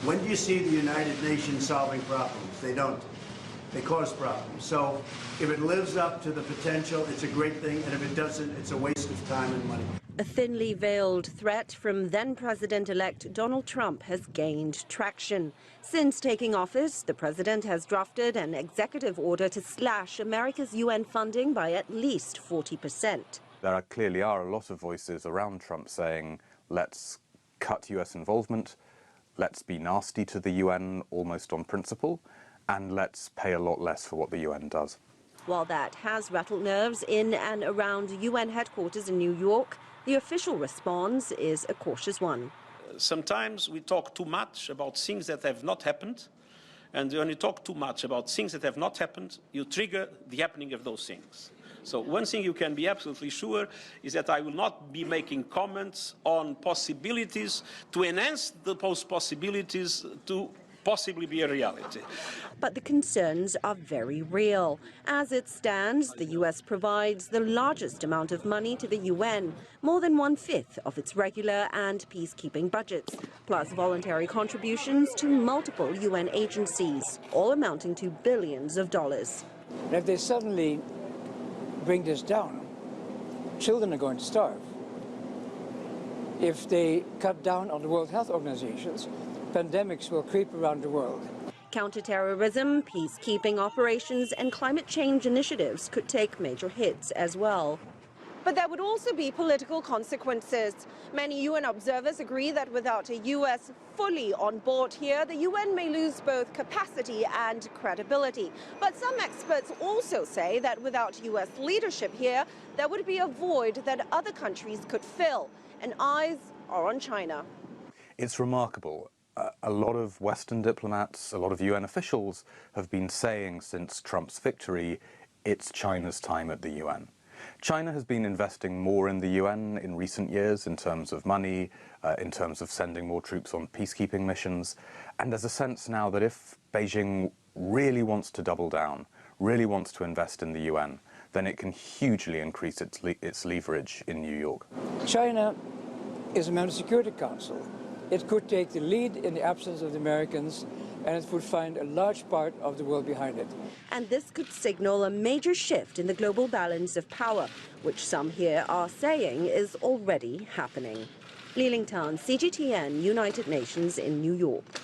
When do you see the United Nations solving problems? They don't. They cause problems. So if it lives up to the potential, it's a great thing, and if it doesn't, it's a waste of time and money. A thinly veiled threat from then-President-elect Donald Trump has gained traction. Since taking office, the president has drafted an executive order to slash America's UN funding by at least 40%. There clearly are a lot of voices around Trump saying, let's cut US involvement, let's be nasty to the UN almost on principle, and let's pay a lot less for what the UN does. While that has rattled nerves in and around UN headquarters in New York, the official response is a cautious one. Sometimes we talk too much about things that have not happened, and when you talk too much about things that have not happened, you trigger the happening of those things. So one thing you can be absolutely sure is that I will not be making comments on possibilities to enhance those possibilities to possibly be a reality. But the concerns are very real. As it stands, the U.S. provides the largest amount of money to the UN, more than 1/5 of its regular and peacekeeping budgets, plus voluntary contributions to multiple UN agencies, all amounting to billions of dollars. And if they suddenly bring this down, children are going to starve. If they cut down on the World Health Organizations, pandemics will creep around the world. Counterterrorism, peacekeeping operations, and climate change initiatives could take major hits as well. But there would also be political consequences. Many UN observers agree that without a U.S. fully on board here, the UN may lose both capacity and credibility. But some experts also say that without U.S. leadership here, there would be a void that other countries could fill. And eyes are on China. It's remarkable. A lot of Western diplomats, a lot of UN officials have been saying since Trump's victory, it's China's time at the UN. China has been investing more in the UN in recent years in terms of money, in terms of sending more troops on peacekeeping missions. And there's a sense now that if Beijing really wants to double down, really wants to invest in the UN, then it can hugely increase its leverage in New York. China is a member of the Security Council. It could take the lead in the absence of the Americans, and it would find a large part of the world behind it. And this could signal a major shift in the global balance of power, which some here are saying is already happening. Liling, CGTN, United Nations in New York.